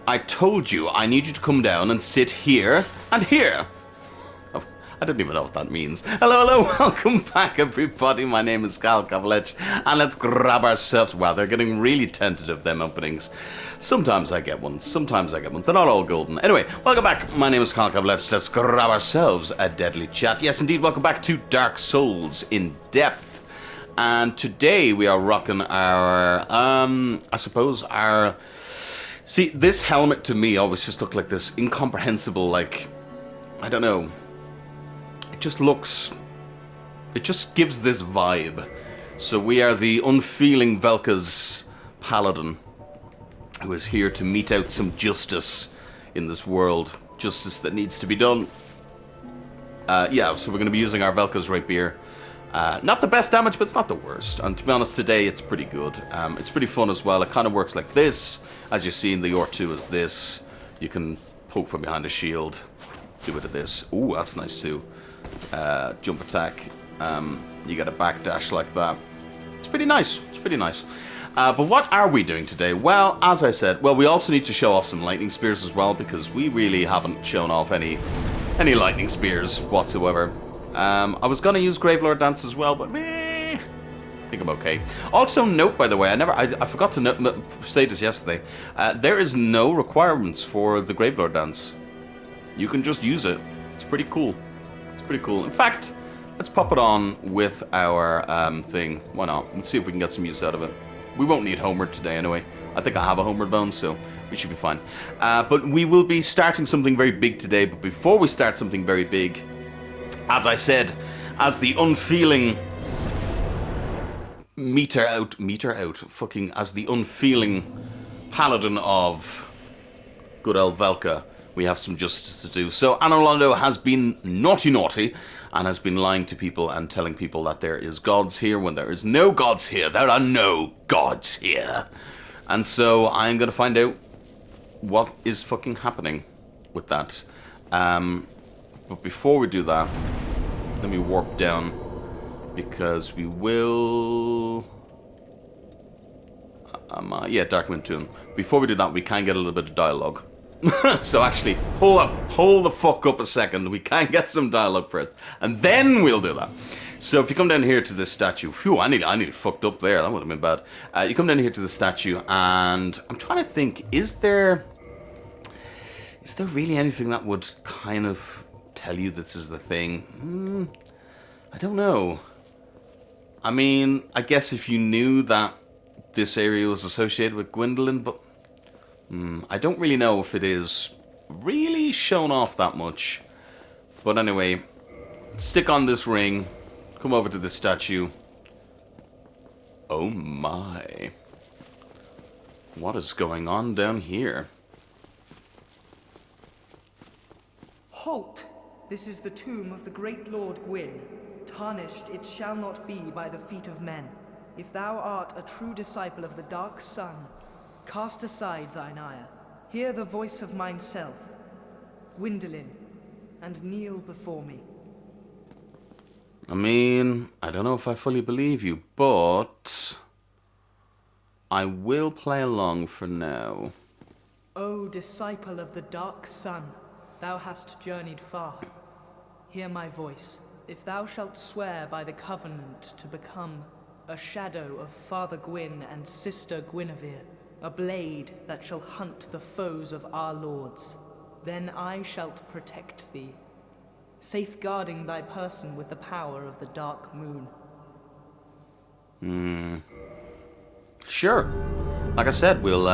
I told you I need you to come down and sit here and here. Oh, I don't even know what that means. Hello, hello, welcome back, everybody. My name is Kavalech, and let's grab ourselves. Wow, they're getting really tentative, them openings. Sometimes I get one, sometimes I get one. They're not all golden. Anyway, welcome back. My name is Kavalech. Let's grab ourselves a deadly chat. Yes, indeed, welcome back to Dark Souls in Depth. And today we are rocking our, I suppose, our... See, this helmet to me always just looked like this incomprehensible, like, I don't know. It just looks, it just gives this vibe. So we are the unfeeling Velka's paladin, who is here to mete out some justice in this world. Justice that needs to be done. Yeah, so we're going to be using our Velka's rapier. Not the best damage, but it's not the worst. And to be honest, today it's pretty good. It's pretty fun as well. It kind of works like this. As you see in the R2 is this. You can poke from behind a shield. Do a bit of this. Ooh, that's nice too. Jump attack. You get a backdash like that. It's pretty nice. It's pretty nice. But what are we doing today? Well, as I said, well, we also need to show off some lightning spears as well, because we really haven't shown off any lightning spears whatsoever. I was gonna use Gravelord Dance as well, but I think I'm okay. Also, note, by the way, I forgot to state this yesterday. There is no requirements for the Gravelord Dance. You can just use it. It's pretty cool. It's pretty cool. In fact, let's pop it on with our thing. Why not? Let's see if we can get some use out of it. We won't need Homeward today anyway. I think I have a Homeward bone, so we should be fine. But we will be starting something very big today. But before we start something very big, as I said, as the unfeeling as the unfeeling paladin of good old Velka, we have some justice to do. So Anolondo has been naughty and has been lying to people and telling people that there is gods here when there is no gods here. There are no gods here. And so I'm going to find out what is fucking happening with that. But before we do that, let me warp down, because we will... yeah, Darkmoon Tomb. Before we do that, we can get a little bit of dialogue. So actually, hold the fuck up a second. We can get some dialogue first, and then we'll do that. So if you come down here to this statue, phew, I nearly fucked up there. That would have been bad. You come down here to the statue, and I'm trying to think: is there really anything that would kind of tell you this is the thing? I don't know. I mean, I guess if you knew that this area was associated with Gwendolyn, but I don't really know if it is really shown off that much. But anyway, stick on this ring, come over to this statue. Oh my. What is going on down here? Halt! This is the tomb of the great Lord Gwyn. Tarnished it shall not be by the feet of men. If thou art a true disciple of the Dark Sun, cast aside thine ire. Hear the voice of mine self, Gwendolyn, and kneel before me. I mean, I don't know if I fully believe you, but I will play along for now. O disciple of the Dark Sun, thou hast journeyed far. Hear my voice. If thou shalt swear by the covenant to become a shadow of Father Gwyn and Sister Guinevere, a blade that shall hunt the foes of our lords, then I shalt protect thee, safeguarding thy person with the power of the Dark Moon. Sure. Like I said, we'll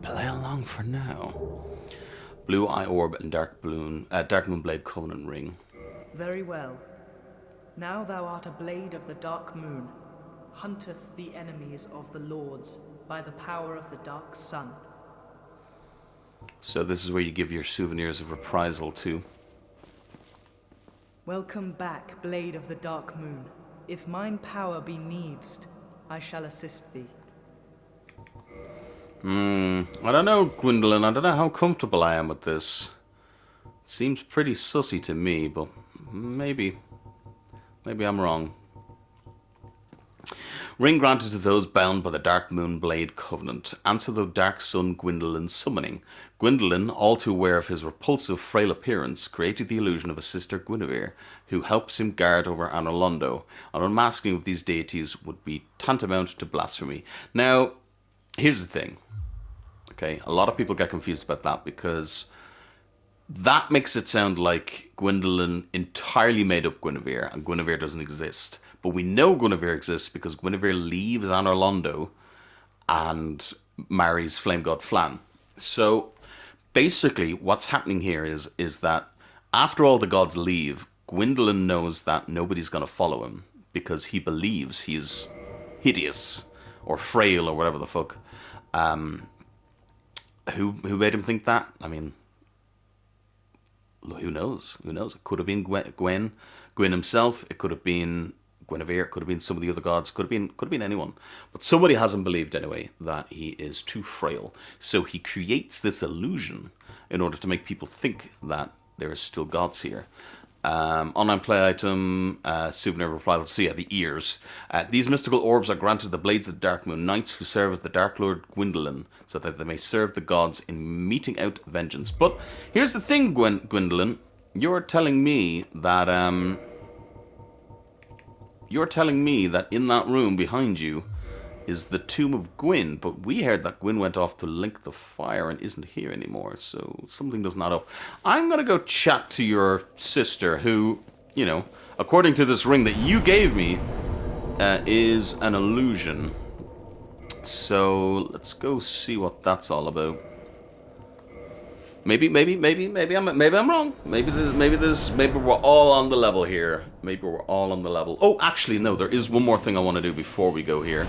play along for now. Blue Eye Orb and Dark Moon Blade Covenant Ring. Very well. Now thou art a blade of the Dark Moon, hunteth the enemies of the lords by the power of the Dark Sun. So this is where you give your souvenirs of reprisal too. Welcome back, blade of the Dark Moon. If mine power be needst, I shall assist thee. I don't know, Gwendolyn. I don't know how comfortable I am with this. Seems pretty sussy to me, but maybe I'm wrong. Ring granted to those bound by the Dark Moon Blade Covenant. Answer the Dark Sun Gwendolyn's summoning. Gwendolyn, all too aware of his repulsive, frail appearance, created the illusion of a sister Guinevere, who helps him guard over Anor Londo. An unmasking of these deities would be tantamount to blasphemy. Now, here's the thing. Okay, a lot of people get confused about that because that makes it sound like Gwendolyn entirely made up Guinevere, and Guinevere doesn't exist. But we know Guinevere exists because Guinevere leaves Anor Londo and marries Flame God Flann. So basically, what's happening here is that after all the gods leave, Gwendolyn knows that nobody's going to follow him because he believes he's hideous or frail or whatever the fuck. Who made him think that? I mean, who knows? Who knows? It could have been Gwyn himself. It could have been Guinevere. It could have been some of the other gods. Could have been anyone. But somebody hasn't believed anyway that he is too frail. So he creates this illusion in order to make people think that there is still gods here. Online play item, souvenir reply. Let's see, the ears. These mystical orbs are granted the Blades of Dark Moon, knights who serve as the Dark Lord Gwendolyn, so that they may serve the gods in meting out vengeance. But here's the thing, Gwendolyn. You're telling me that in that room behind you is the tomb of Gwyn, but we heard that Gwyn went off to link the fire and isn't here anymore, so something doesn't add up. I'm going to go chat to your sister, who, you know, according to this ring that you gave me, is an illusion. So let's go see what that's all about. Maybe I'm wrong. Maybe we're all on the level here. Maybe we're all on the level. Oh, actually, no. There is one more thing I want to do before we go here.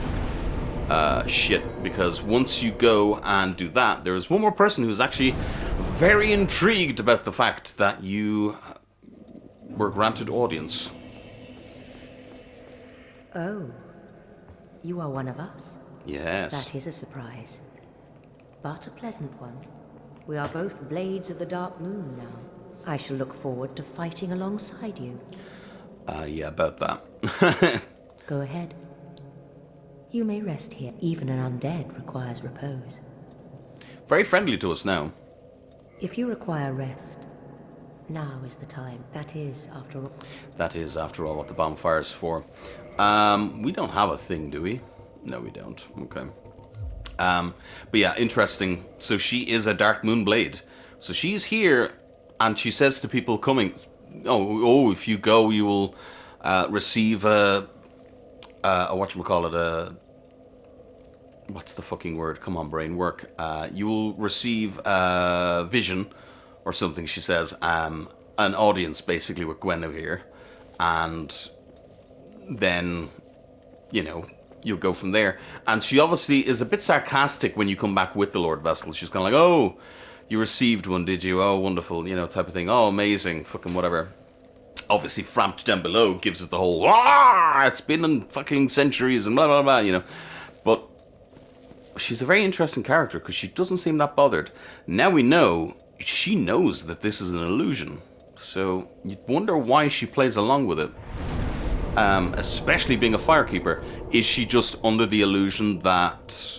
Because once you go and do that, there is one more person who's actually very intrigued about the fact that you were granted audience. Oh, you are one of us? Yes. That is a surprise, but a pleasant one. We are both Blades of the Dark Moon now. I shall look forward to fighting alongside you. Yeah, about that. Go ahead. You may rest here. Even an undead requires repose. Very friendly to us now. If you require rest, now is the time. That is, after all, what the bonfire is for. We don't have a thing, do we? No, we don't. Okay. But yeah, interesting. So she is a Dark Moon Blade. So she's here, and she says to people coming, if you go, you will receive what's the fucking word? Come on, brain, work. You will receive vision or something, she says. An audience, basically, with Guinevere. And then, you know, you'll go from there. And she obviously is a bit sarcastic when you come back with the Lord Vessel. She's kind of like, oh, you received one, did you? Oh, wonderful, you know, type of thing. Oh, amazing, fucking whatever. Obviously, Frampt down below gives it the whole, it's been in fucking centuries and blah, blah, blah, you know. But she's a very interesting character because she doesn't seem that bothered. Now we know she knows that this is an illusion. So you'd wonder why she plays along with it. Especially being a firekeeper. Is she just under the illusion that,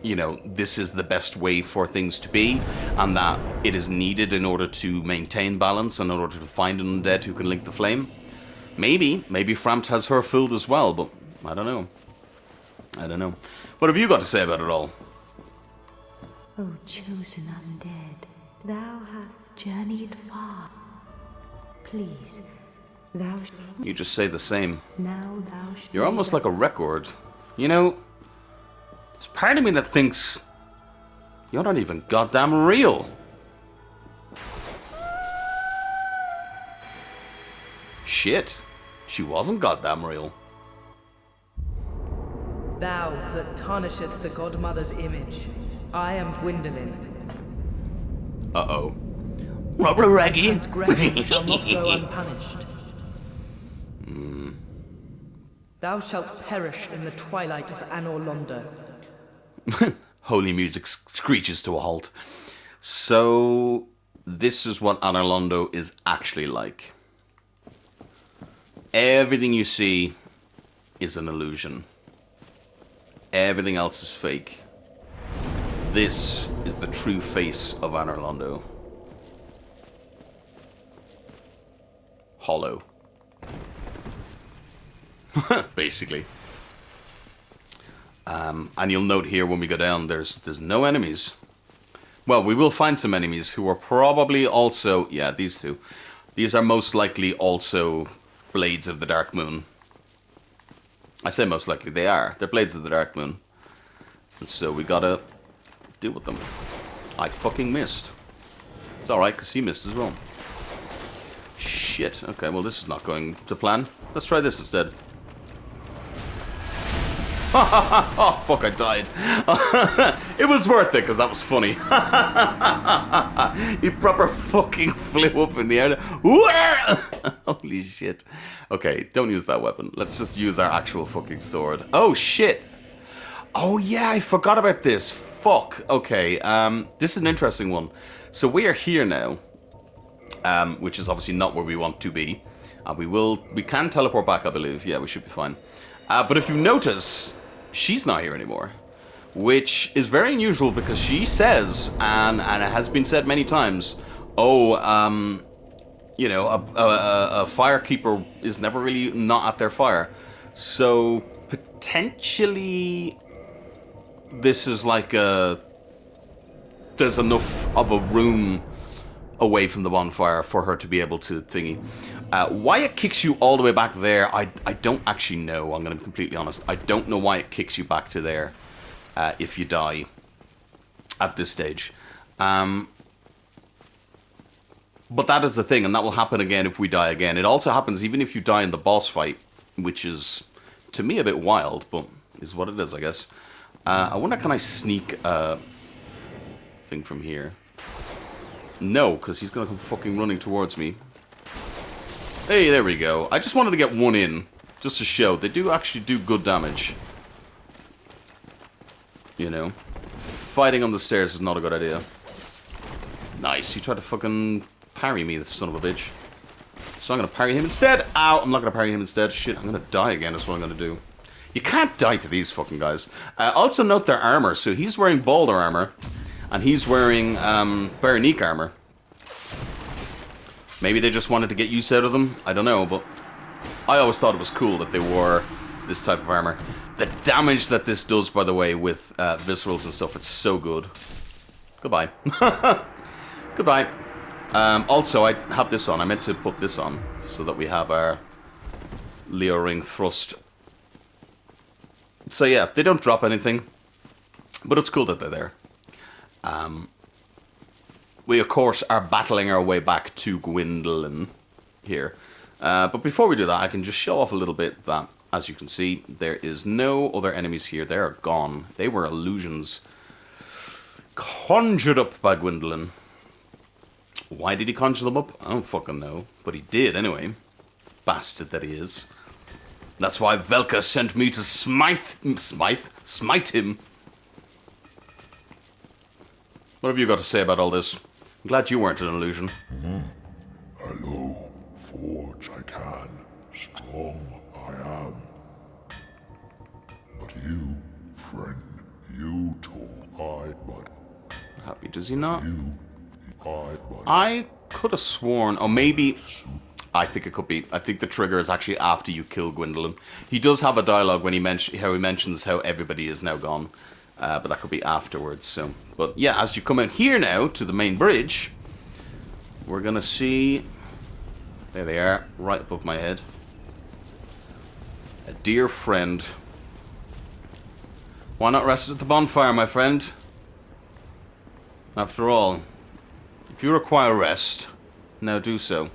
you know, this is the best way for things to be, and that it is needed in order to maintain balance and in order to find an undead who can link the flame? Maybe Frampt has her fooled as well, but I don't know. What have you got to say about it all? O chosen undead, thou hast journeyed far. Please, You just say the same. Now thou You're almost like a record. You know, there's part of me that thinks you're not even goddamn real. Shit, she wasn't goddamn real. Thou that tarnisheth the Godmother's image, I am Gwendolyn. Uh-oh. Rubber Raggy? Transgression shall not go unpunished. Thou shalt perish in the twilight of Anor Londo. Holy music screeches to a halt. So, this is what Anor Londo is actually like. Everything you see is an illusion. Everything else is fake. This is the true face of Anor Londo. Hollow. Basically. And you'll note here when we go down, there's no enemies. Well, we will find some enemies who are probably also... Yeah, these two. These are most likely also Blades of the Dark Moon. I say most likely, they are. They're Blades of the Dark Moon. And so we gotta deal with them. I fucking missed. It's alright, because he missed as well. Shit. Okay, well this is not going to plan. Let's try this instead. Oh, fuck, I died. It was worth it, because that was funny. He proper fucking flew up in the air. Holy shit. Okay, don't use that weapon. Let's just use our actual fucking sword. Oh, shit. Oh, yeah, I forgot about this. Fuck. Okay, this is an interesting one. So we are here now, which is obviously not where we want to be. We can teleport back, I believe. Yeah, we should be fine. But if you notice, she's not here anymore, which is very unusual because she says, and it has been said many times, oh, you know, a firekeeper is never really not at their fire. So potentially this is like there's enough of a room away from the bonfire for her to be able to thingy. Why it kicks you all the way back there, I don't actually know. I'm going to be completely honest. I don't know why it kicks you back to there if you die at this stage. But that is the thing, and that will happen again if we die again. It also happens even if you die in the boss fight, which is, to me, a bit wild, but is what it is, I guess. I wonder, can I sneak a thing from here? No, because he's going to come fucking running towards me. Hey, there we go. I just wanted to get one in, just to show. They do actually do good damage. You know. Fighting on the stairs is not a good idea. Nice, he tried to fucking parry me, the son of a bitch. So I'm going to parry him instead. Ow, I'm not going to parry him instead. Shit, I'm going to die again, that's what I'm going to do. You can't die to these fucking guys. Also note their armor. So he's wearing Balder armor. And he's wearing Berenique armor. Maybe they just wanted to get use out of them. I don't know, but I always thought it was cool that they wore this type of armor. The damage that this does, by the way, with viscerals and stuff, it's so good. Goodbye. Goodbye. Also, I have this on. I meant to put this on so that we have our Leo Ring thrust. So yeah, they don't drop anything, but it's cool that they're there. We, of course, are battling our way back to Gwendolyn here. But before we do that, I can just show off a little bit that, as you can see, there is no other enemies here. They are gone. They were illusions conjured up by Gwendolyn. Why did he conjure them up? I don't fucking know. But he did, anyway. Bastard that he is. That's why Velka sent me to smite him. What have you got to say about all this? I'm glad you weren't an illusion. Hello, forge I can, strong I am. But you, friend, you talk, I but. Happy, does he not? You, I but. I could have sworn, or maybe, I think it could be, I think the trigger is actually after you kill Gwendolyn. He does have a dialogue when he mentions how everybody is now gone. But that could be afterwards, so. But yeah, as you come in here now to the main bridge, we're gonna see, there they are, right above my head. A dear friend. Why not rest at the bonfire, my friend? After all, if you require rest, now do so.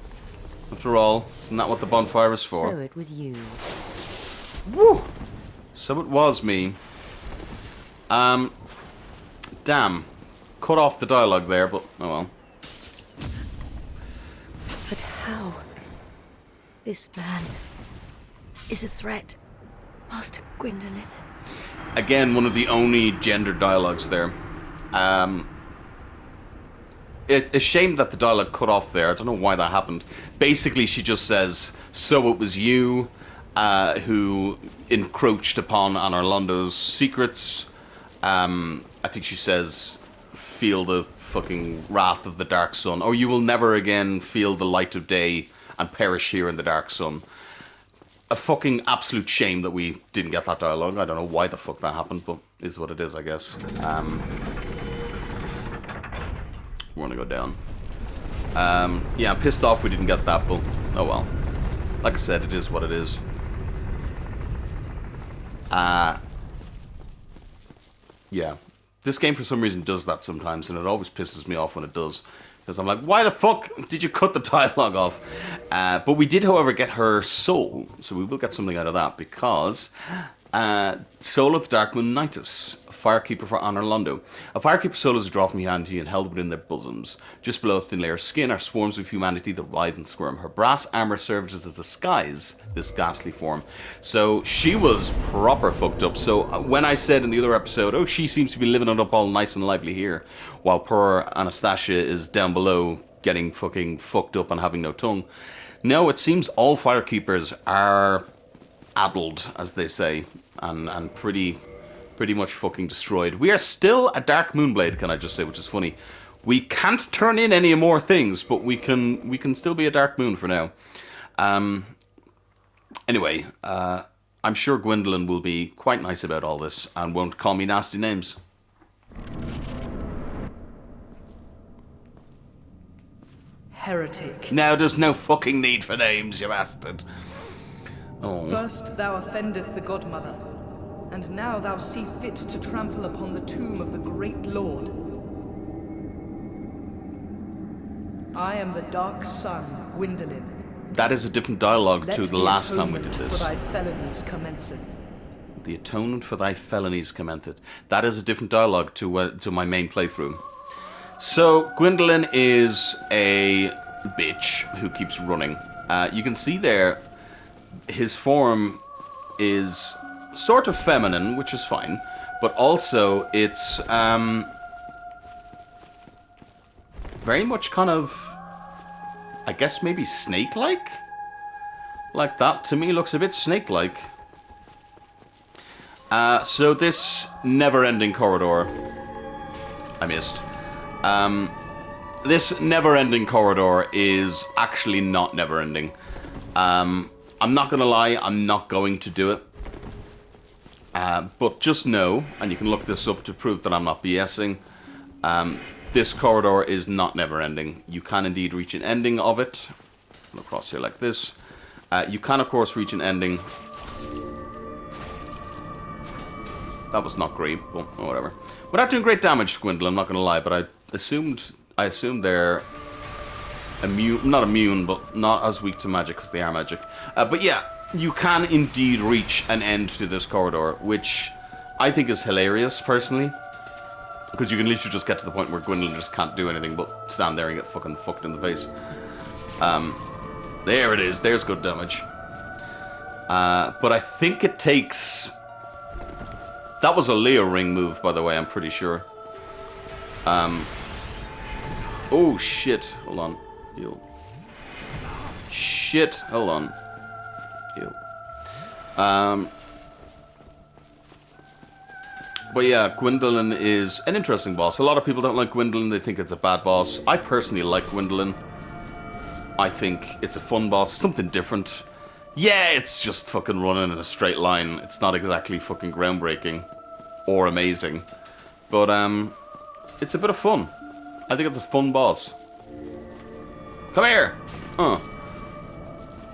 After all, isn't that what the bonfire is for? So it was you. Woo! So it was me. Damn. Cut off the dialogue there, but oh well. But how? This man is a threat, Master Gwendolyn. Again, one of the only gendered dialogues there. It's a shame that the dialogue cut off there. I don't know why that happened. Basically, she just says, so it was you. who encroached upon Orlando's secrets. I think she says, feel the fucking wrath of the dark sun, or you will never again feel the light of day and perish here in the dark sun. A fucking absolute shame that we didn't get that dialogue. I don't know why the fuck that happened, but is what it is, I guess. We want to go down. Yeah, I'm pissed off we didn't get that, but oh well. Like I said, it is what it is. Yeah. This game for some reason does that sometimes, and it always pisses me off when it does. Because I'm like, why the fuck did you cut the dialogue off? But we did, however, get her soul, so we will get something out of that, because Soul of Darkmoon Nightus, a firekeeper for Orlando. A firekeeper's soul is dropped from humanity and held within their bosoms. Just below a thin layer of skin are swarms of humanity that writhe and squirm. Her brass armor served as a disguise, this ghastly form. So she was proper fucked up. So when I said in the other episode, oh, she seems to be living it up all nice and lively here, while poor Anastasia is down below getting fucking fucked up and having no tongue. No, it seems all firekeepers are addled, as they say, and pretty much fucking destroyed. We are still a Dark Moonblade, can I just say, which is funny. We can't turn in any more things, but we can still be a Dark Moon for now. Anyway, I'm sure Gwendolyn will be quite nice about all this and won't call me nasty names. Heretic. Now there's no fucking need for names, you bastard. Oh. First thou offendeth the Godmother, and now thou see fit to trample upon the tomb of the great Lord. I am the Dark Sun, Gwendolyn. That is a different dialogue Let to the last time we did atonement this. for thy felonies commenceth. The atonement for thy felonies commenceth. That is a different dialogue to my main playthrough. So, Gwendolyn is a bitch who keeps running. You can see there, his form is sort of feminine, which is fine, but also it's very much kind of, I guess maybe snake-like? Like that, to me, looks a bit snake-like. So this never-ending corridor, I missed. This never-ending corridor is actually not never-ending. I'm not gonna lie, I'm not going to do it. But just know, and you can look this up to prove that I'm not BSing, this corridor is not never-ending. You can indeed reach an ending of it. Come across here like this. You can, of course, reach an ending. That was not great, but whatever. Without doing great damage to Gwendolyn, I'm not gonna lie, but I assumed they're immune, not immune, but not as weak to magic because they are magic. But yeah, you can indeed reach an end to this corridor, which I think is hilarious, personally. Because you can literally just get to the point where Gwendolyn just can't do anything but stand there and get fucking fucked in the face. There it is, there's good damage. But I think it takes... That was a Leo ring move, by the way, I'm pretty sure. Oh, shit. Hold on. Heal. Shit. Hold on. Heal. But yeah, Gwendolyn is an interesting boss. A lot of people don't like Gwendolyn. They think it's a bad boss. I personally like Gwendolyn. I think it's a fun boss. Something different. Yeah, it's just fucking running in a straight line. It's not exactly fucking groundbreaking or amazing. But, it's a bit of fun. I think it's a fun boss. Come here!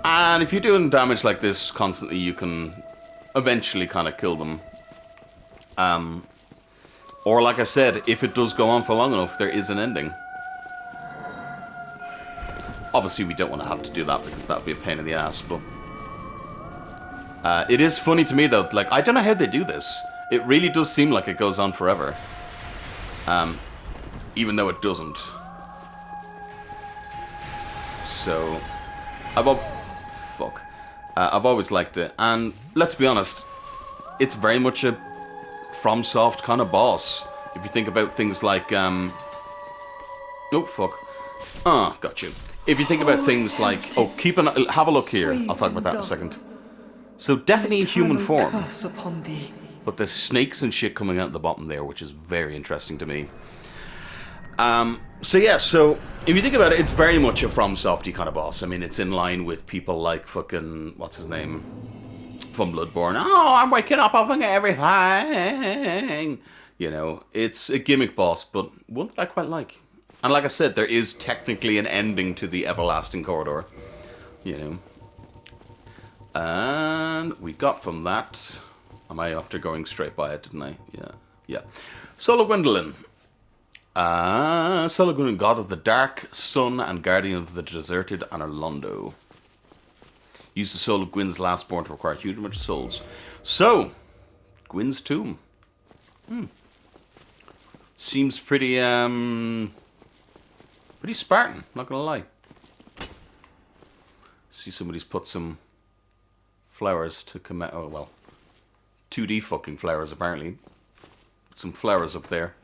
And if you're doing damage like this constantly, you can eventually kind of kill them. Or like I said, if it does go on for long enough, there is an ending. Obviously, we don't want to have to do that because that would be a pain in the ass, but... it is funny to me, though. Like, I don't know how they do this. It really does seem like it goes on forever. Even though it doesn't. So, I've always liked it, and let's be honest, it's very much a FromSoft kind of boss. If you think about things like, oh fuck, got you. If you think about things like, have a look here. I'll talk about that in a second. So definitely in human Eternal form. curse upon thee. But there's snakes and shit coming out the bottom there, which is very interesting to me. So yeah, so if you think about it, it's very much a FromSofty kind of boss. I mean, it's in line with people like fucking, what's his name, from Bloodborne. Oh, I'm waking up off everything. You know, it's a gimmick boss, but one that I quite like. And like I said, there is technically an ending to the Everlasting Corridor. You know. And we got from that... Am I after going straight by it, didn't I? Yeah. Yeah. Solo Gwendolyn. Solo Gwendolyn, god of the dark, sun, and guardian of the deserted Anorlondo. Use the soul of Gwyn's lastborn to acquire a huge amount of souls. So, Gwyn's tomb. Seems pretty, pretty Spartan, not gonna lie. See somebody's put some flowers to commemorate. Oh, well. 2D fucking flowers, apparently. Put some flowers up there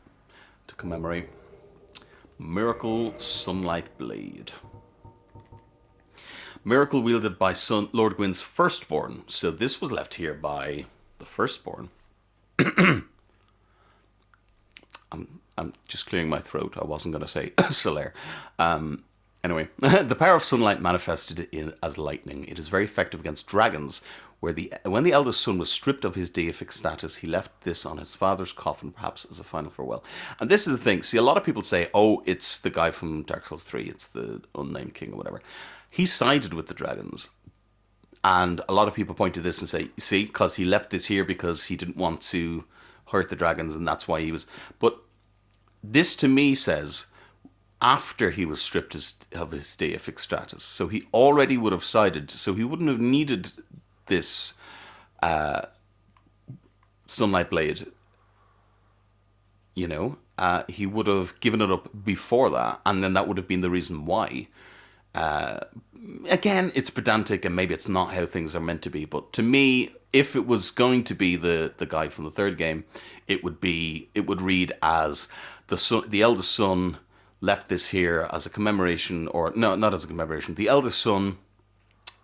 to commemorate. Miracle Sunlight Blade. Miracle wielded by Lord Gwyn's firstborn. So this was left here by the firstborn. I'm just clearing my throat. I wasn't going to say Solaire. Anyway, the power of sunlight manifested as lightning. It is very effective against dragons. When the eldest son was stripped of his deific status, he left this on his father's coffin, perhaps as a final farewell. And this is the thing. See, a lot of people say, oh, it's the guy from Dark Souls 3. It's the unnamed king or whatever. He sided with the dragons. And a lot of people point to this and say, see, because he left this here because he didn't want to hurt the dragons, and that's why he was... But this, to me, says... after he was stripped of his deific status. So he already would have sided. So he wouldn't have needed this Sunlight Blade. You know, he would have given it up before that, and then that would have been the reason why. Again, it's pedantic, and maybe it's not how things are meant to be. But to me, if it was going to be the guy from the third game, it would read as the eldest son left this here as a commemoration, or no, not as a commemoration. The eldest son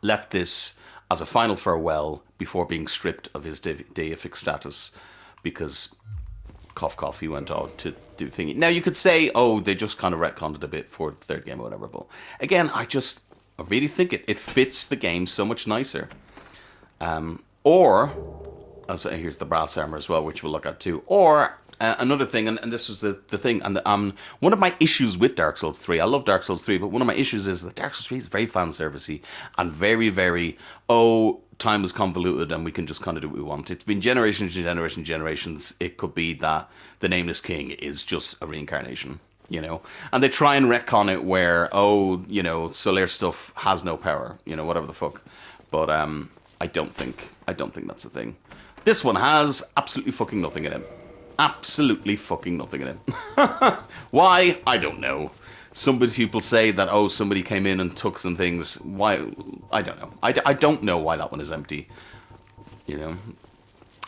left this as a final farewell before being stripped of his deific status, because cough cough he went on to do thingy. Now you could say, oh, they just kind of retconned it a bit for the third game or whatever, but again, I really think it fits the game so much nicer. Or, here's the brass armor as well, which we'll look at too, or another thing, and this is the thing, and one of my issues with Dark Souls 3, I love Dark Souls 3, but one of my issues is that Dark Souls 3 is very fan-servicey, and very, very, time is convoluted, and we can just kind of do what we want. It's been generations and generations and generations. It could be that the Nameless King is just a reincarnation, you know? And they try and retcon it where, Solaire stuff has no power, whatever the fuck. But I don't think that's a thing. This one has absolutely fucking nothing in it. Absolutely fucking nothing in it. Why? I don't know. Some people say that, somebody came in and took some things. Why? I don't know. I don't know why that one is empty.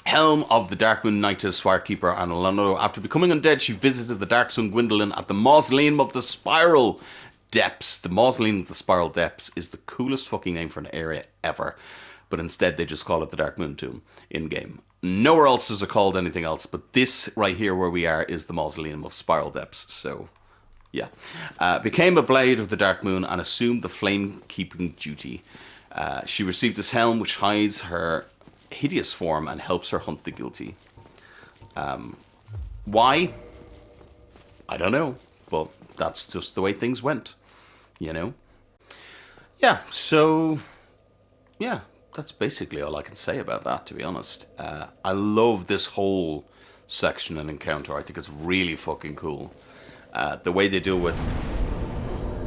Helm of the Darkmoon Knightess, Swirekeeper Anorlondo. After becoming undead, she visited the Dark Sun Gwendolyn at the Mausoleum of the Spiral Depths. The Mausoleum of the Spiral Depths is the coolest fucking name for an area ever. But instead, they just call it the Darkmoon Tomb in-game. Nowhere else is it called anything else, but this right here where we are is the Mausoleum of Spiral Depths, so yeah. Became a Blade of the Dark Moon and assumed the flame-keeping duty. She received this helm which hides her hideous form and helps her hunt the guilty. Why? I don't know, but that's just the way things went, Yeah, so, yeah. That's basically all I can say about that, to be honest. I love this whole section and encounter. I think it's really fucking cool. The way they deal with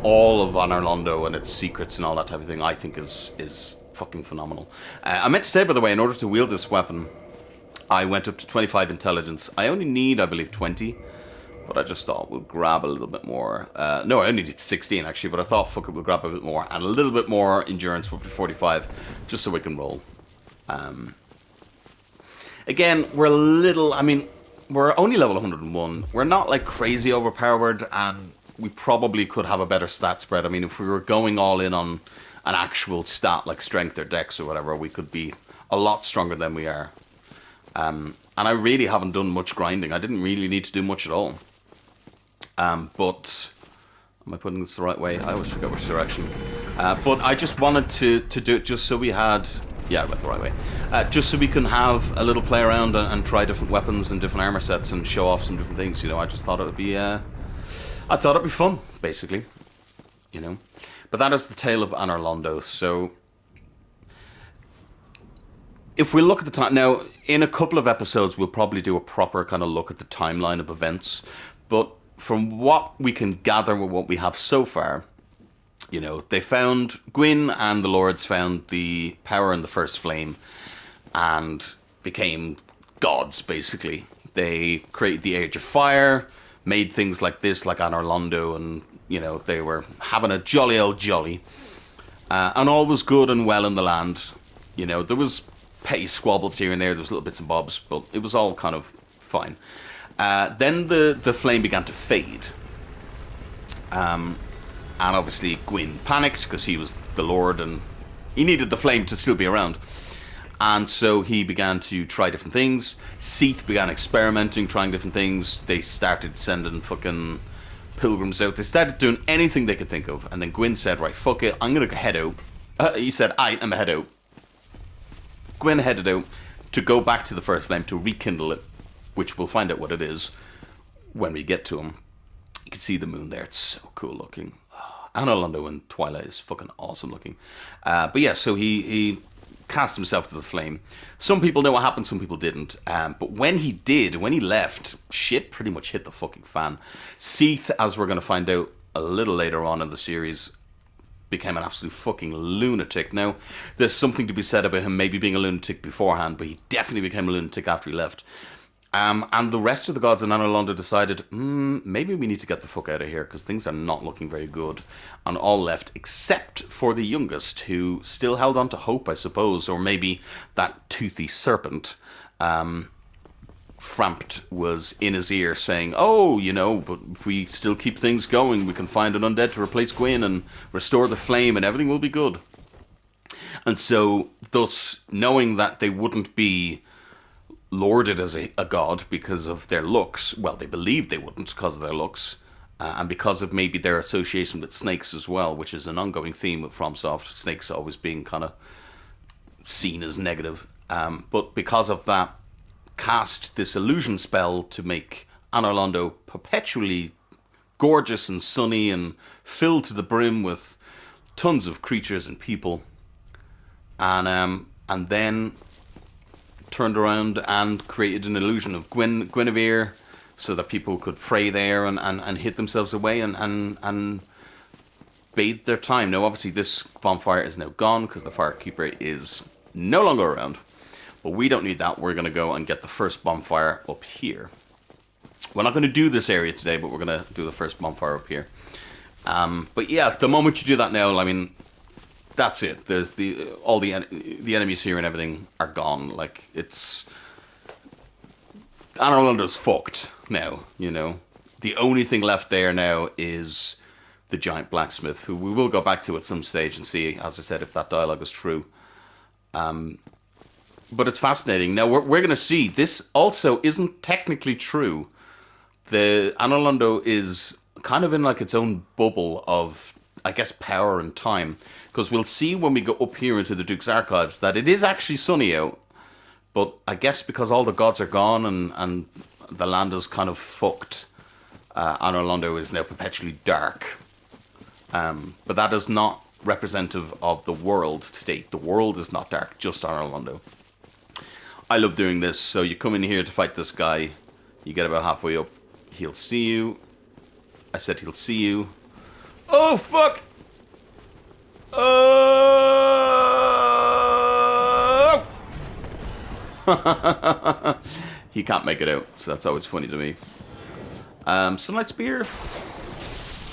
all of Anorlondo and its secrets and all that type of thing, I think is fucking phenomenal. I meant to say, by the way, in order to wield this weapon, I went up to 25 intelligence. I only need, I believe, 20. But I just thought we'll grab a little bit more. No, I only did 16 actually, but I thought, fuck it, we'll grab a bit more. And a little bit more endurance with 45, just so we can roll. Again, we're only level 101. We're not like crazy overpowered, and we probably could have a better stat spread. I mean, if we were going all in on an actual stat like strength or dex or whatever, we could be a lot stronger than we are. And I really haven't done much grinding. I didn't really need to do much at all. But am I putting this the right way? I always forget which direction. But I just wanted to do it just so we had... Yeah, I went the right way. Just so we can have a little play around and try different weapons and different armor sets and show off some different things, you know. I just thought it would be... I thought it'd be fun, basically. You know. But that is the tale of Anor Londo. So... if we look at the time... Now, in a couple of episodes, we'll probably do a proper kind of look at the timeline of events. But from what we can gather with what we have so far... You know, they found, Gwyn and the Lords found the power in the First Flame and became gods, basically. They created the Age of Fire, made things like this, like Anor Londo, and, you know, they were having a jolly old jolly. And all was good and well in the land. You know, there was petty squabbles here and there, there was little bits and bobs, but it was all kind of fine. Then the flame began to fade. And obviously Gwyn panicked because he was the Lord and he needed the flame to still be around. And so he began to try different things. Seath began experimenting, trying different things. They started sending fucking pilgrims out. They started doing anything they could think of. And then Gwyn said, right, fuck it, I'm going to head out. He said, I'm going to head out. Gwyn headed out to go back to the First Flame to rekindle it, which we'll find out what it is when we get to him. You can see the moon there. It's so cool looking. Anor Londo in Twilight is fucking awesome looking. But yeah, so he cast himself to the flame. Some people know what happened, some people didn't. But when he did, when he left, shit pretty much hit the fucking fan. Seath, as we're going to find out a little later on in the series, became an absolute fucking lunatic. Now, there's something to be said about him maybe being a lunatic beforehand, but he definitely became a lunatic after he left. And the rest of the gods in Anor Londo decided, maybe we need to get the fuck out of here because things are not looking very good. And all left except for the youngest, who still held on to hope, I suppose, or maybe that toothy serpent. Frampt was in his ear saying, oh, you know, but if we still keep things going, we can find an undead to replace Gwyn and restore the flame and everything will be good. And so, thus, knowing that they wouldn't be lorded as a god because of their looks. Well, they believed they wouldn't because of their looks, and because of maybe their association with snakes as well, which is an ongoing theme with FromSoft. Snakes always being kind of seen as negative. But because of that, cast this illusion spell to make Anor Londo perpetually gorgeous and sunny and filled to the brim with tons of creatures and people. And then turned around and created an illusion of Guinevere so that people could pray there and hid themselves away and bathe their time. Now, obviously, this bonfire is now gone because the Firekeeper is no longer around. But we don't need that. We're going to go and get the first bonfire up here. We're not going to do this area today, but we're going to do the first bonfire up here. But yeah, the moment you do that now, I mean, that's it. There's all the enemies here and everything are gone. Like, it's... Anor Londo's fucked now, you know. The only thing left there now is the giant blacksmith, who we will go back to at some stage and see, as I said, if that dialogue is true. But it's fascinating. Now, we're going to see, this also isn't technically true. The Anor Londo is kind of in like its own bubble of, I guess, power and time. Because we'll see when we go up here into the Duke's Archives that it is actually sunny out. But I guess because all the gods are gone and the land is kind of fucked, Anor Londo is now perpetually dark. But that is not representative of the world state. The world is not dark, just Anor Londo. I love doing this. So you come in here to fight this guy. You get about halfway up. He'll see you. I said he'll see you. Oh, fuck! Oh! He can't make it out, so that's always funny to me. Sunlight Spear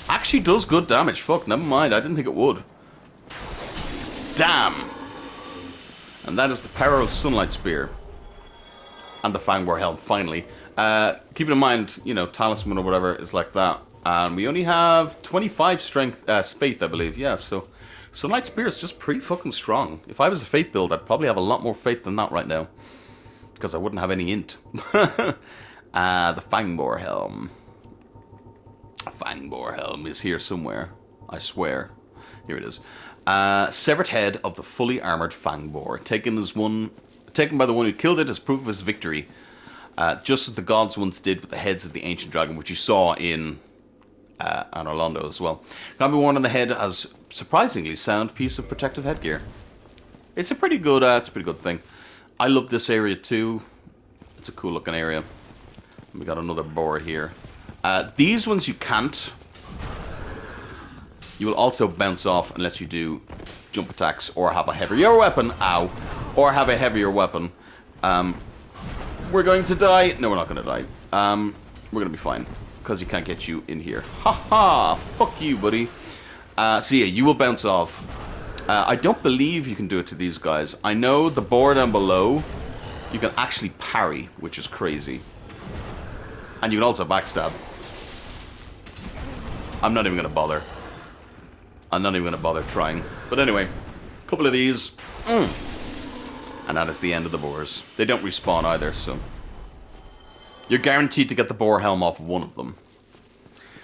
actually does good damage. Fuck, never mind. I didn't think it would. Damn! And that is the power of Sunlight Spear. And the Fangwar Helm, finally. Keep in mind, you know, Talisman or whatever is like that. And we only have 25 strength, faith, I believe. Yeah, so Sunlight Spear is just pretty fucking strong. If I was a Faith build, I'd probably have a lot more Faith than that right now. Because I wouldn't have any int. The Fangbore Helm. Fangbore Helm is here somewhere. I swear. Here it is. Severed head of the fully armored Fangbore. Taken by the one who killed it as proof of his victory. Just as the gods once did with the heads of the ancient dragon, which you saw in Orlando as well. Can be worn on the head as surprisingly sound piece of protective headgear. It's a pretty good thing. I love this area too. It's a cool looking area. We got another boar here. These ones you can't. You will also bounce off unless you do jump attacks or have a heavier weapon. Ow. Or have a heavier weapon. We're going to die. No, we're not going to die. We're going to be fine. Because he can't get you in here. Haha! Fuck you, buddy. So yeah, you will bounce off. I don't believe you can do it to these guys. I know the boar down below, you can actually parry, which is crazy. And you can also backstab. I'm not even going to bother. I'm not even going to bother trying. But anyway, a couple of these. And that is the end of the boars. They don't respawn either, so... You're guaranteed to get the boar helm off one of them.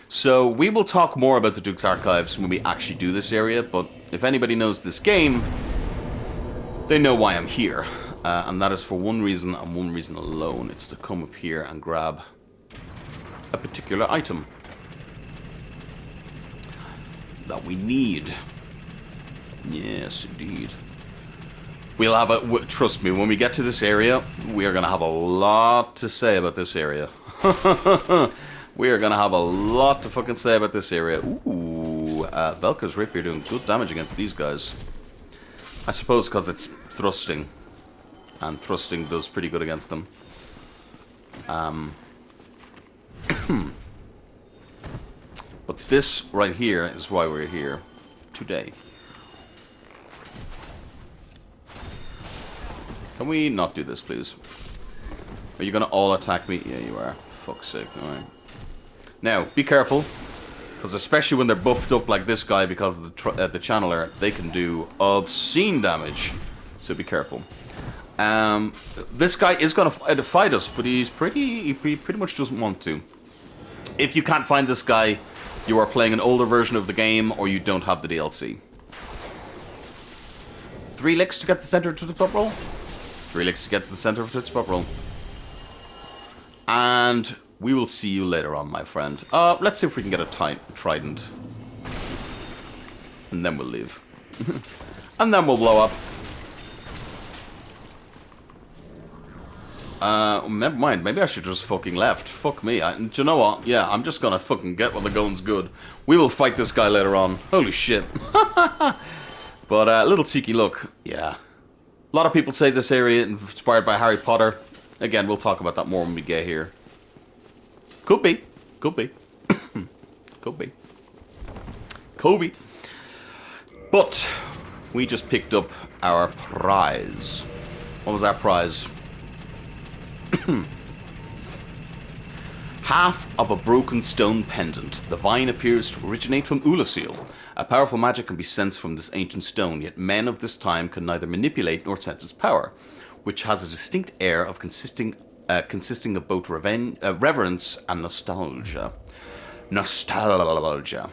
So we will talk more about the Duke's Archives when we actually do this area, but if anybody knows this game, they know why I'm here. And that is for one reason and one reason alone. It's to come up here and grab a particular item that we need. Yes, indeed. We'll have a... Trust me, when we get to this area, we are going to have a lot to say about this area. We are going to have a lot to fucking say about this area. Ooh, Velka's Rapier doing good damage against these guys. I suppose because it's thrusting. And thrusting does pretty good against them. But this right here is why we're here today. Can we not do this, please? Are you going to all attack me? Yeah, you are. Fuck's sake. Alright. Now, be careful. Because especially when they're buffed up like this guy because of the channeler, they can do obscene damage. So be careful. This guy is going to fight us, but he pretty much doesn't want to. If you can't find this guy, you are playing an older version of the game, or you don't have the DLC. 3 licks to get the center to the top roll. 3 licks to get to the center of the top roll. And we will see you later on, my friend. Let's see if we can get a trident. And then we'll leave. And then we'll blow up. Never mind. Maybe I should just fucking left. Fuck me. Do you know what? Yeah, I'm just gonna fucking get when the going's good. We will fight this guy later on. Holy shit. But a little cheeky look. Yeah. A lot of people say this area inspired by Harry Potter. Again, we'll talk about that more when we get here. Could be. Could be. Could be. Kobe. But we just picked up our prize. What was our prize? Half of a broken stone pendant. The vine appears to originate from Ulasil. A powerful magic can be sensed from this ancient stone, yet men of this time can neither manipulate nor sense its power, which has a distinct air of consisting of both reverence and nostalgia. Nostalgia.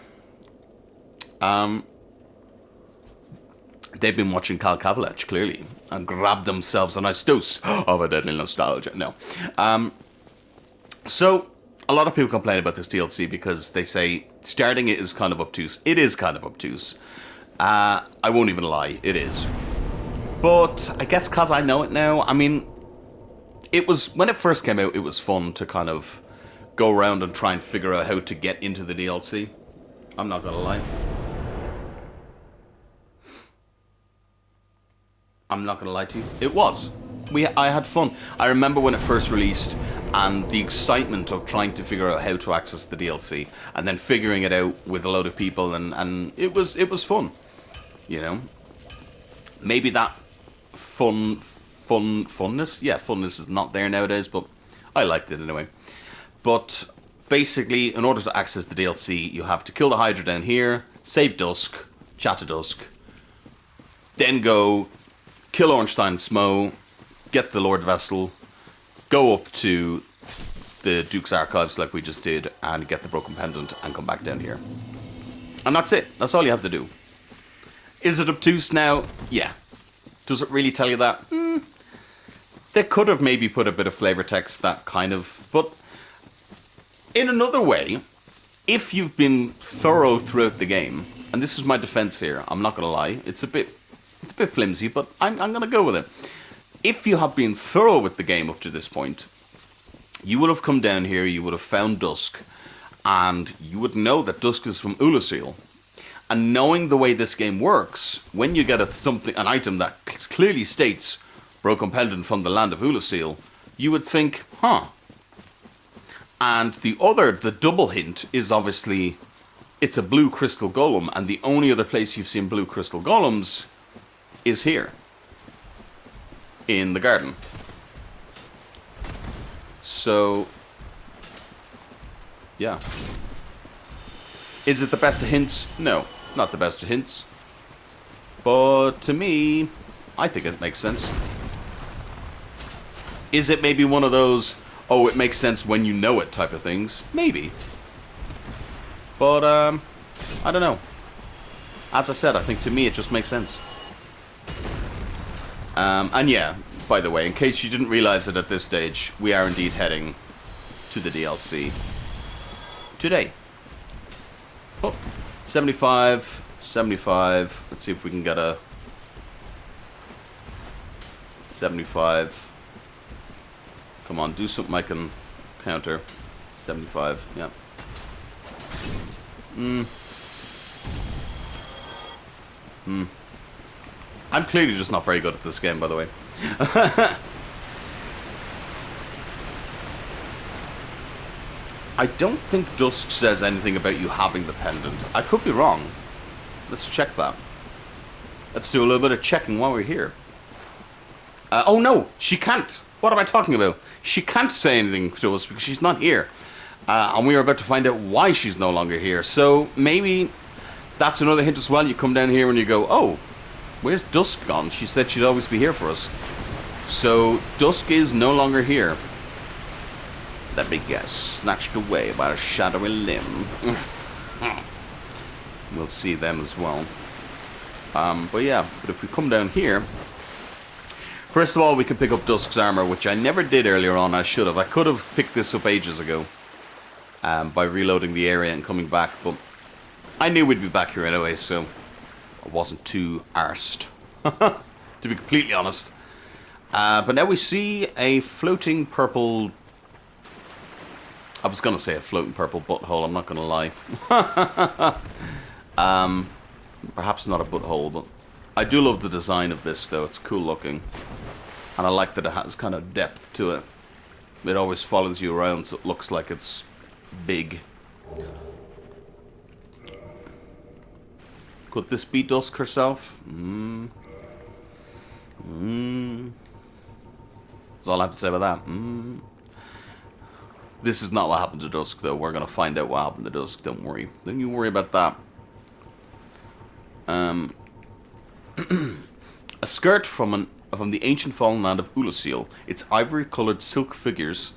They've been watching Kavalech, clearly, and grabbed themselves a nice dose of a deadly nostalgia. No. So, a lot of people complain about this DLC because they say starting it is kind of obtuse. It is kind of obtuse. I won't even lie, it is. But I guess because I know it now, I mean, it was, when it first came out, it was fun to kind of go around and try and figure out how to get into the DLC. I'm not gonna lie. I'm not gonna lie to you. It was. I had fun. I remember when it first released and the excitement of trying to figure out how to access the DLC and then figuring it out with a load of people, and it was fun. You know? Maybe that funness? Yeah, funness is not there nowadays, but I liked it anyway. But basically, in order to access the DLC, you have to kill the Hydra down here, save Dusk, chat to Dusk, then go kill Ornstein Smo, get the Lord Vessel, go up to the Duke's Archives like we just did, and get the Broken Pendant, and come back down here. And that's it. That's all you have to do. Is it obtuse now? Yeah. Does it really tell you that? They could have maybe put a bit of flavor text that kind of... But in another way, if you've been thorough throughout the game, and this is my defense here, I'm not going to lie, it's a bit flimsy, but I'm going to go with it. If you have been thorough with the game up to this point, you would have come down here, you would have found Dusk, and you would know that Dusk is from Ulasil. And knowing the way this game works, when you get an item that clearly states Broken Pendant from the land of Ulasil, you would think, huh. And the double hint is obviously, it's a blue crystal golem, and the only other place you've seen blue crystal golems is here, in the garden. So, yeah. Is it the best of hints? No, not the best of hints. But to me, I think it makes sense. Is it maybe one of those, oh, it makes sense when you know it type of things? Maybe. But, I don't know. As I said, I think to me it just makes sense. And yeah, by the way, in case you didn't realize it at this stage, we are indeed heading to the DLC today. Oh, 75, 75. Let's see if we can get a 75. Come on, do something I can counter. 75, yeah. I'm clearly just not very good at this game, by the way. I don't think Dusk says anything about you having the pendant. I could be wrong. Let's check that. Let's do a little bit of checking while we're here. Oh no, she can't. What am I talking about? She can't say anything to us because she's not here. And we are about to find out why she's no longer here. So maybe that's another hint as well. You come down here and you go, oh, where's Dusk gone? She said she'd always be here for us. So Dusk is no longer here. Let me guess. Snatched away by a shadowy limb. We'll see them as well. But yeah, but if we come down here, first of all, we can pick up Dusk's armor, which I never did earlier on. I should have. I could have picked this up ages ago by reloading the area and coming back, but I knew we'd be back here anyway, so I wasn't too arsed, to be completely honest. But now we see a floating purple... I was going to say a floating purple butthole, I'm not going to lie. Perhaps not a butthole, but I do love the design of this, though. It's cool looking. And I like that it has kind of depth to it. It always follows you around, so it looks like it's big. Could this be Dusk herself? That's all I have to say about that. This is not what happened to Dusk, though. We're going to find out what happened to Dusk. Don't worry. Don't you worry about that. A skirt from the ancient fallen land of Ulasil. Its ivory-colored silk features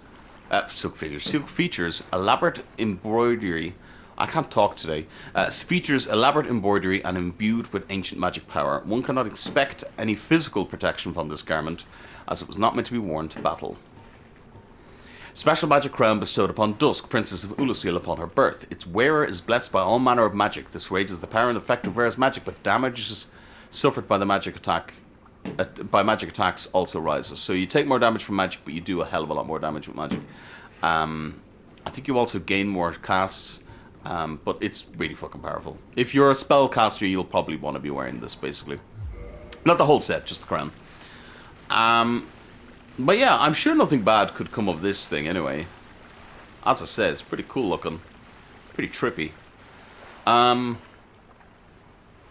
elaborate embroidery. I can't talk today. Features elaborate embroidery and imbued with ancient magic power. One cannot expect any physical protection from this garment, as it was not meant to be worn to battle. Special magic crown bestowed upon Dusk, Princess of Ulasil, upon her birth. Its wearer is blessed by all manner of magic. This raises the power and effect of wearer's magic, but damages suffered by the magic attack by magic attacks also rises. So you take more damage from magic, but you do a hell of a lot more damage with magic. I think you also gain more casts, but it's really fucking powerful. If you're a spellcaster, you'll probably want to be wearing this, basically. Not the whole set, just the crown. But yeah, I'm sure nothing bad could come of this thing anyway. As I said, it's pretty cool looking. Pretty trippy.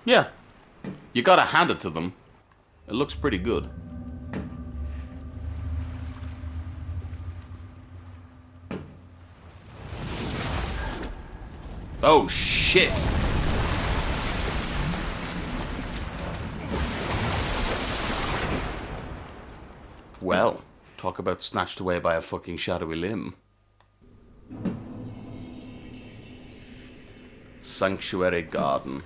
Yeah. You gotta hand it to them. It looks pretty good. Oh shit! Well, talk about snatched away by a fucking shadowy limb. Sanctuary Garden.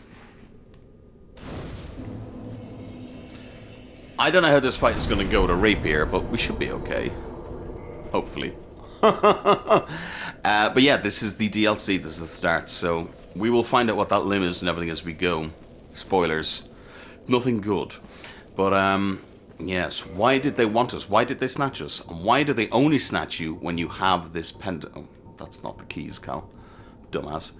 I don't know how this fight is going to go to Rapier, but we should be okay. Hopefully. But yeah, this is the DLC, this is the start, so we will find out what that limb is and everything as we go. Spoilers. Nothing good. But, yes, why did they want us? Why did they snatch us? And why do they only snatch you when you have this pendant? Oh, that's not the keys, Cal. Dumbass.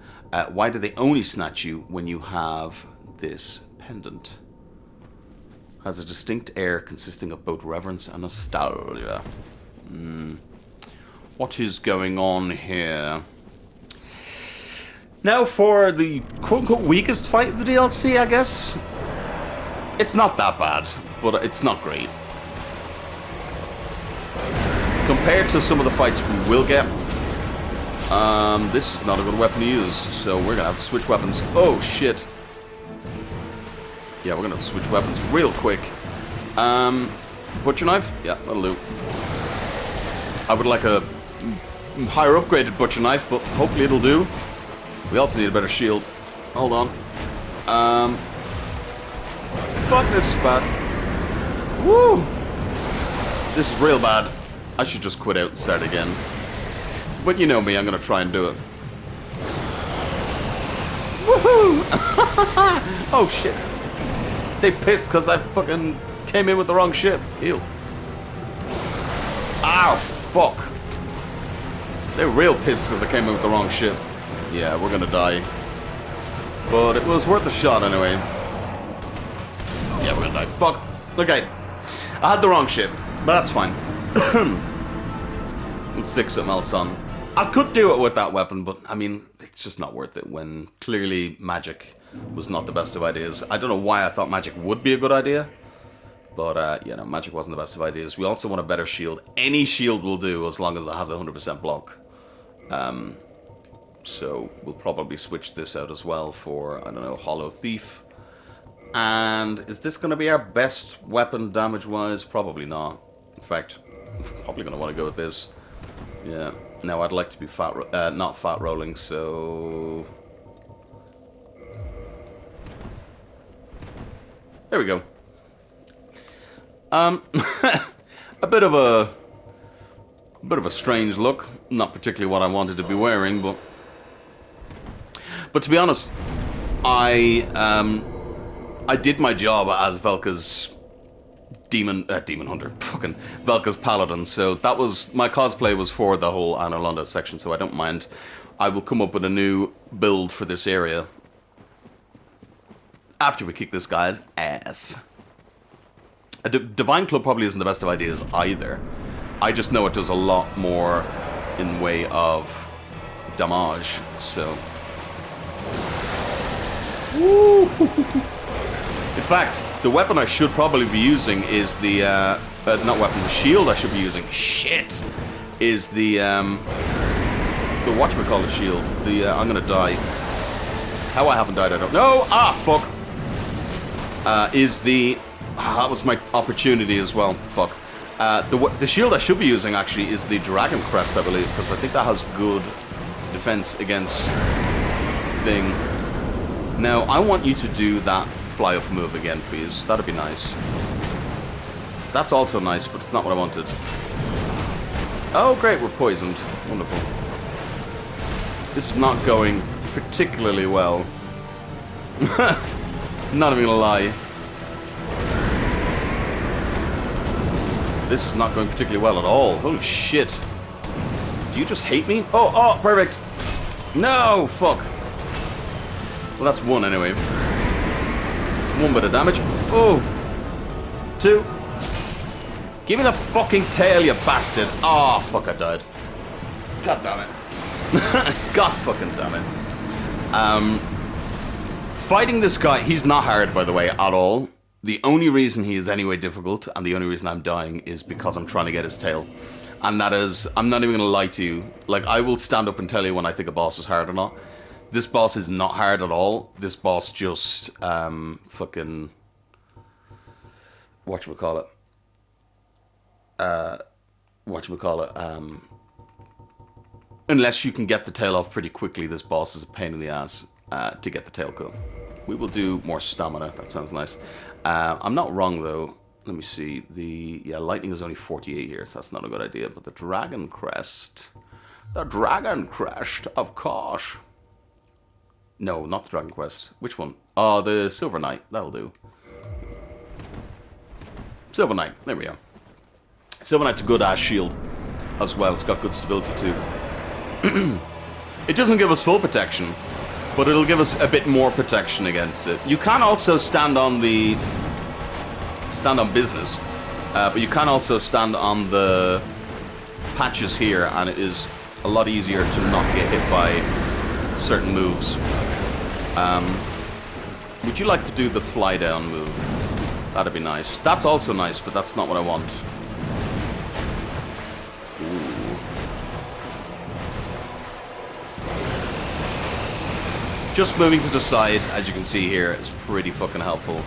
Why do they only snatch you when you have this pendant? Has a distinct air consisting of both reverence and nostalgia. What is going on here? Now for the quote-unquote weakest fight of the DLC, I guess. It's not that bad, but it's not great. Compared to some of the fights we will get, this is not a good weapon to use, so we're gonna have to switch weapons. Oh shit. Yeah, we're gonna switch weapons real quick. Butcher knife? Yeah, that'll do. I would like a higher upgraded butcher knife, but hopefully it'll do. We also need a better shield. Hold on. Fuck, this is bad. Woo! This is real bad. I should just quit out and start again. But you know me, I'm gonna try and do it. Woohoo! Oh shit. They pissed because I fucking came in with the wrong ship. Heal. Ow, fuck. They're real pissed because I came in with the wrong ship. Yeah, we're gonna die. But it was worth a shot anyway. Yeah, we're gonna die. Fuck. Okay. I had the wrong ship, but that's fine. Let's stick something else on. I could do it with that weapon, but I mean, it's just not worth it when clearly magic was not the best of ideas. I don't know why I thought magic would be a good idea, but you know, magic wasn't the best of ideas. We also want a better shield. Any shield will do as long as it has 100% block. So we'll probably switch this out as well for, I don't know, Hollow Thief. And is this going to be our best weapon damage-wise? Probably not. In fact, I'm probably going to want to go with this. Yeah. Now I'd like to be not fat rolling, so there we go. A bit of a strange look. Not particularly what I wanted to be wearing, but to be honest, I did my job as Velka's demon hunter, fucking Velka's paladin. So that was my cosplay was for the whole Anor section. So I don't mind. I will come up with a new build for this area after we kick this guy's ass. A Divine Club probably isn't the best of ideas either. I just know it does a lot more in way of damage. So. Woo! In fact, the weapon I should probably be using is the, not weapon, the shield I should be using, shit, is the whatchamacallit shield, I'm gonna die. How I haven't died, I don't know. Ah, fuck. That was my opportunity as well, fuck. The shield I should be using, actually, is the Dragon Crest, I believe, because I think that has good defense against thing. Now, I want you to do that fly up move again, please. That'd be nice. That's also nice, but it's not what I wanted. Oh, great, we're poisoned. Wonderful. This is not going particularly well. Not even gonna lie. This is not going particularly well at all. Holy shit. Do you just hate me? Oh, perfect. No, fuck. Well, that's one anyway. One bit of damage. Oh. Two. Give me the fucking tail, you bastard. Oh, fuck, I died. God damn it. God fucking damn it. Fighting this guy, he's not hard, by the way, at all. The only reason he is anyway difficult, and the only reason I'm dying, is because I'm trying to get his tail. And that is, I'm not even going to lie to you. Like, I will stand up and tell you when I think a boss is hard or not. This boss is not hard at all. This boss just, fucking... whatchamacallit? whatchamacallit, unless you can get the tail off pretty quickly, this boss is a pain in the ass to get the tail cut. We will do more stamina. That sounds nice. I'm not wrong, though. Let me see. Yeah, lightning is only 48 here, so that's not a good idea. But the dragon crest. The dragon crest, of course. No, not the dragon crest. Which one? Oh, the silver knight. That'll do. Silver knight. There we go. Silver knight's a good ass shield as well. It's got good stability too. It doesn't give us full protection, but it'll give us a bit more protection against it. You can also stand on business, but you can also stand on the patches here, and it is a lot easier to not get hit by certain moves. Would you like to do the fly down move? That'd be nice. That's also nice, but that's not what I want. Just moving to the side, as you can see here, is pretty fucking helpful.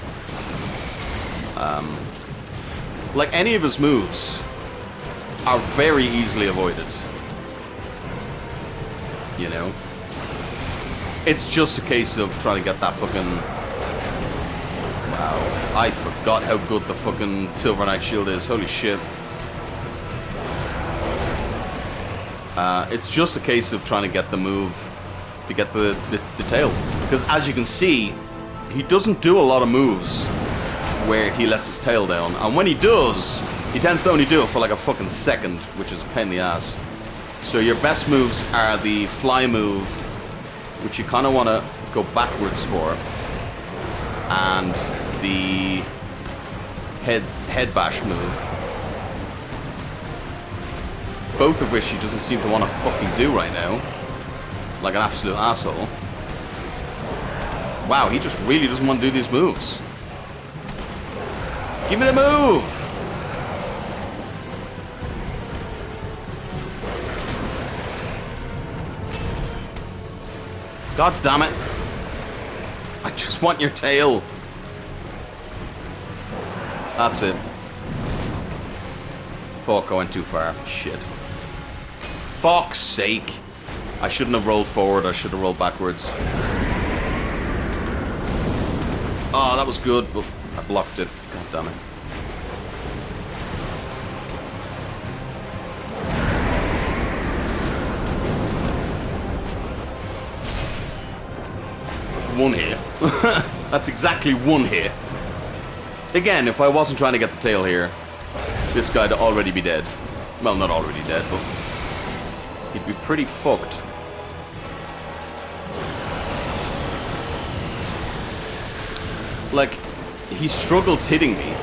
Like, any of his moves are very easily avoided. You know? It's just a case of trying to get that fucking... Wow. I forgot how good the fucking Silver Knight shield is. Holy shit. It's just a case of trying to get the move to get the tail. Because as you can see, he doesn't do a lot of moves where he lets his tail down. And when he does, he tends to only do it for like a fucking second, which is a pain in the ass. So your best moves are the fly move, which you kind of want to go backwards for, and the head bash move. Both of which he doesn't seem to want to fucking do right now. Like an absolute asshole. Wow, he just really doesn't want to do these moves. Give me the move! God damn it. I just want your tail. That's it. Fuck, I went too far. Shit. Fuck's sake. I shouldn't have rolled forward, I should have rolled backwards. Oh, that was good, but I blocked it. God damn it. One hit. That's exactly one hit. Again, if I wasn't trying to get the tail here, this guy'd already be dead. Well, not already dead, but he'd be pretty fucked. Like, he struggles hitting me.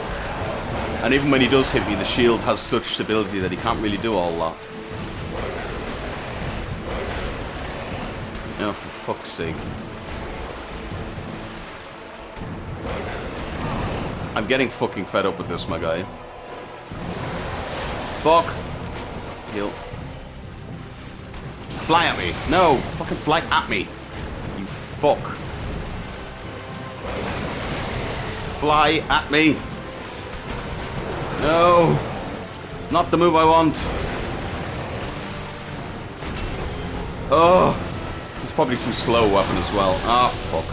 And even when he does hit me, the shield has such stability that he can't really do a whole lot. Oh, for fuck's sake. I'm getting fucking fed up with this, my guy. Fuck. Heal. Fly at me. No. Fucking fly at me. You fuck. Fly at me. No. Not the move I want. Oh. It's probably too slow a weapon as well. Ah, fuck.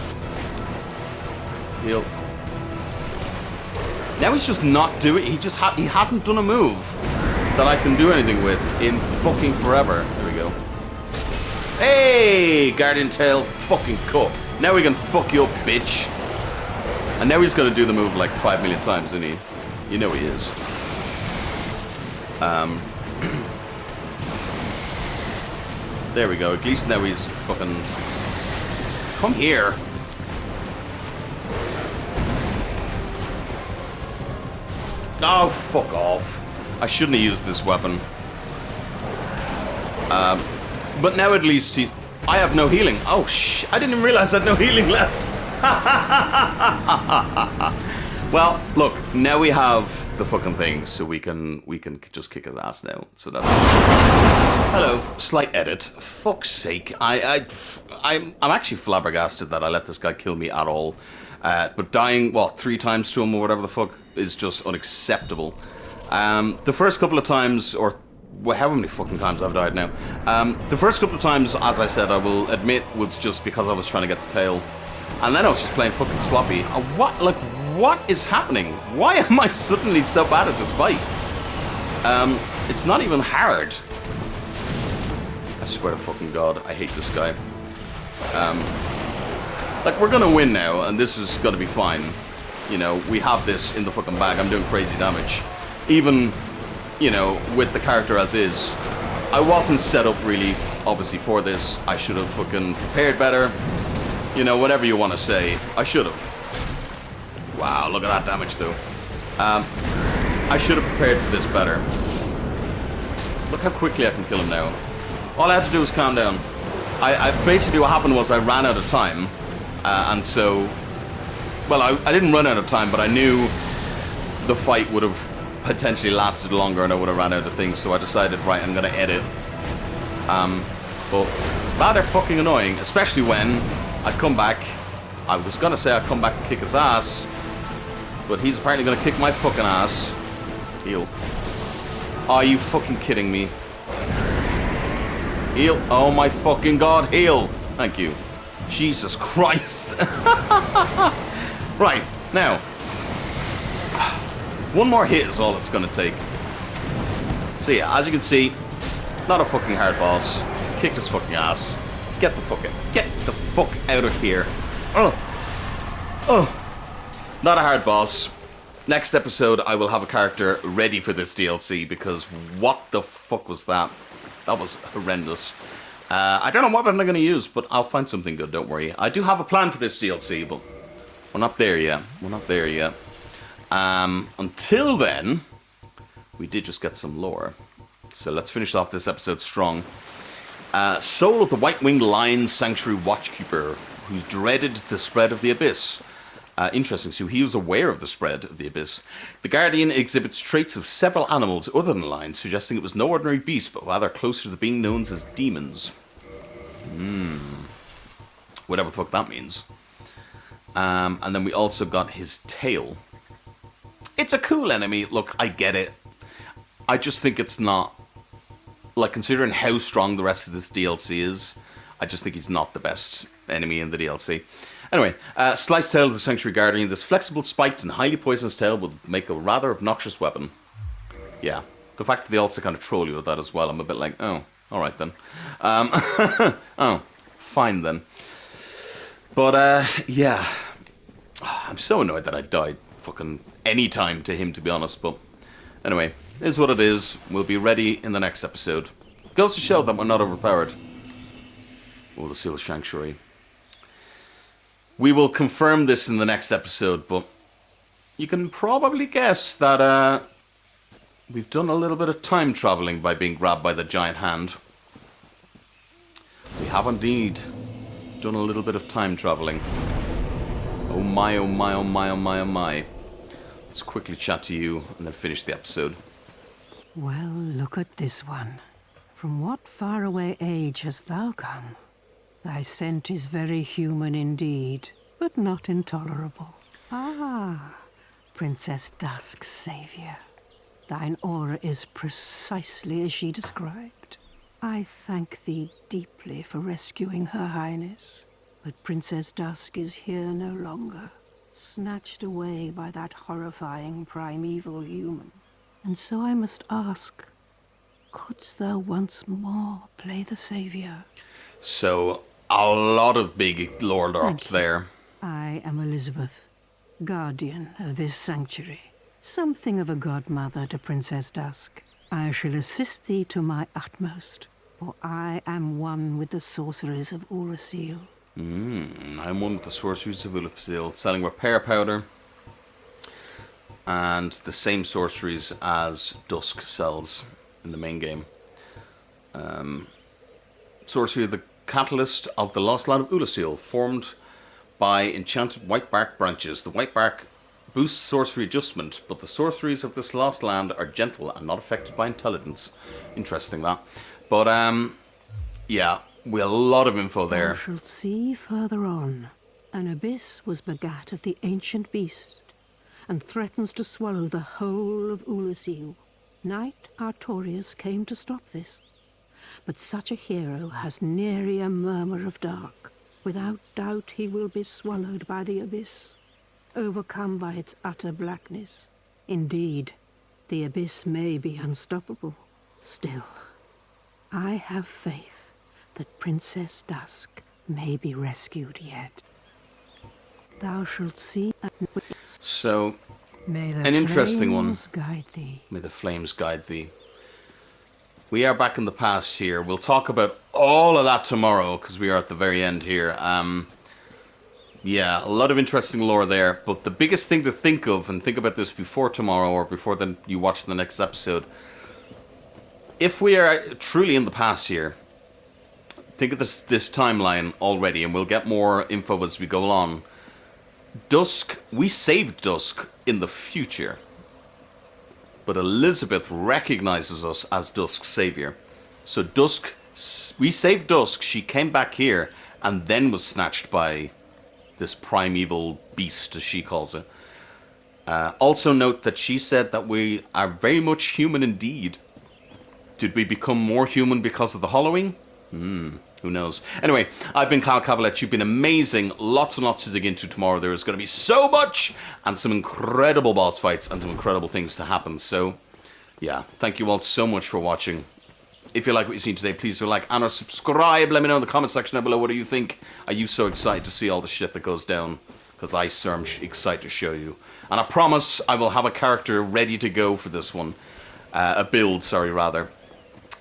Heal. Now he's just not doing. He hasn't done a move that I can do anything with in fucking forever. There we go. Hey, Guardian Tail, fucking cut. Now we can fuck you up, bitch. And now he's gonna do the move like 5 million times, isn't he? You know he is. There we go. At least now he's fucking. Come here. Oh, fuck off. I shouldn't have used this weapon. But now at least he's... I have no healing. Oh, I didn't even realize I had no healing left. Well, look, now we have the fucking thing, so we can just kick his ass now. So that's... Hello, slight edit. Fuck's sake. I'm actually flabbergasted that I let this guy kill me at all. But dying, what, 3 times to him or whatever the fuck is just unacceptable. The first couple of times, or well, how many fucking times I've died now? The first couple of times, as I said, I will admit, was just because I was trying to get the tail. And then I was just playing fucking sloppy. What is happening? Why am I suddenly so bad at this fight? It's not even hard. I swear to fucking God, I hate this guy. Like, we're gonna win now, and this is gonna be fine. You know, we have this in the fucking bag. I'm doing crazy damage. Even, you know, with the character as is. I wasn't set up really, obviously, for this. I should have fucking prepared better. You know, whatever you want to say. I should have. Wow, look at that damage, though. I should have prepared for this better. Look how quickly I can kill him now. All I had to do was calm down. I basically, what happened was I ran out of time. And so... Well, I didn't run out of time, but I knew the fight would have potentially lasted longer and I would have ran out of things. So I decided, right, I'm going to edit. But rather fucking annoying, especially when I come back. I was going to say I'd come back and kick his ass. But he's apparently going to kick my fucking ass. Heal. Are you fucking kidding me? Heal. Oh my fucking God, heal. Thank you. Jesus Christ. Right, now. One more hit is all it's going to take. So yeah, as you can see, not a fucking hard boss. Kicked his fucking ass. Get the fuck out of here. Not a hard boss. Next episode, I will have a character ready for this DLC, because what the fuck was that? That was horrendous. I don't know what I'm going to use, but I'll find something good, don't worry. I do have a plan for this DLC, but we're not there yet. We're not there yet. Until then, we did just get some lore. So let's finish off this episode strong. Soul of the White-Winged Lion Sanctuary Watchkeeper, who's dreaded the spread of the Abyss. Interesting, so he was aware of the spread of the Abyss. The Guardian exhibits traits of several animals other than lions, suggesting it was no ordinary beast, but rather closer to being known as demons. Whatever the fuck that means. And then we also got his tail. It's a cool enemy. Look, I get it. I just think it's not... Like, considering how strong the rest of this DLC is, I just think he's not the best enemy in the DLC. Anyway, sliced tail of the Sanctuary Guardian. This flexible, spiked, and highly poisonous tail would make a rather obnoxious weapon. Yeah. The fact that they also kind of troll you with that as well, I'm a bit like, oh, alright then. Oh, fine then. But, yeah. I'm so annoyed that I died fucking any time to him, to be honest, but anyway, it is what it is. We'll be ready in the next episode. Goes to show that we're not overpowered. Oh, the Seal Sanctuary. We will confirm this in the next episode, but you can probably guess that we've done a little bit of time traveling by being grabbed by the giant hand. We have indeed done a little bit of time traveling. Oh my, oh my, oh my, oh my, oh my. Let's quickly chat to you and then finish the episode. Well, look at this one. From what faraway age hast thou come? Thy scent is very human indeed, but not intolerable. Ah, Princess Dusk's savior. Thine aura is precisely as she described. I thank thee deeply for rescuing Her Highness. But Princess Dusk is here no longer, snatched away by that horrifying primeval human. And so I must ask, couldst thou once more play the savior? So, a lot of big lore drops there. I am Elizabeth, guardian of this sanctuary. Something of a godmother to Princess Dusk. I shall assist thee to my utmost, for I am one with the sorceries of Urasil. I'm one with the sorceries of Urasil, selling repair powder. And the same sorceries as Dusk sells in the main game. Sorcery of the Catalyst of the Lost Land of Ulasil, formed by enchanted white bark branches. The white bark boosts sorcery adjustment, but the sorceries of this lost land are gentle and not affected by intelligence. Interesting that. But, yeah, we have a lot of info there. Thou shalt see further on. An abyss was begat of the ancient beast, and threatens to swallow the whole of Ulasil. Knight Artorius came to stop this. But such a hero has nary a murmur of dark. Without doubt he will be swallowed by the abyss, overcome by its utter blackness. Indeed, the abyss may be unstoppable. Still, I have faith that Princess Dusk may be rescued yet. Thou shalt see So, may the an interesting one. flames guide thee. May the flames guide thee. We are back in the past here. We'll talk about all of that tomorrow, because we are at the very end here. Yeah, a lot of interesting lore there. But the biggest thing to think of, and think about this before tomorrow, or before then you watch the next episode. If we are truly in the past here, think of this timeline already, and we'll get more info as we go along. Dusk, we saved Dusk in the future. But Elizabeth recognizes us as Dusk's savior. So Dusk, we saved Dusk, she came back here, and then was snatched by this primeval beast, as she calls it. Also note that she said that we are very much human indeed. Did we become more human because of the hollowing? Who knows? Anyway, I've been Kyle Kavalech. You've been amazing. Lots and lots to dig into tomorrow. There is going to be so much, and some incredible boss fights, and some incredible things to happen. So, yeah, thank you all so much for watching. If you like what you've seen today, please do like and or subscribe. Let me know in the comment section down below, what do you think? Are you so excited to see all the shit that goes down? Because I sure am excited to show you. And I promise I will have a character ready to go for this one. A build, sorry, rather.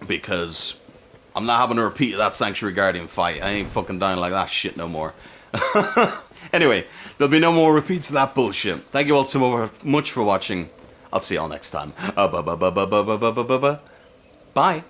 Because I'm not having a repeat of that Sanctuary Guardian fight. I ain't fucking dying like that shit no more. Anyway, there'll be no more repeats of that bullshit. Thank you all so much for watching. I'll see you all next time. Bye.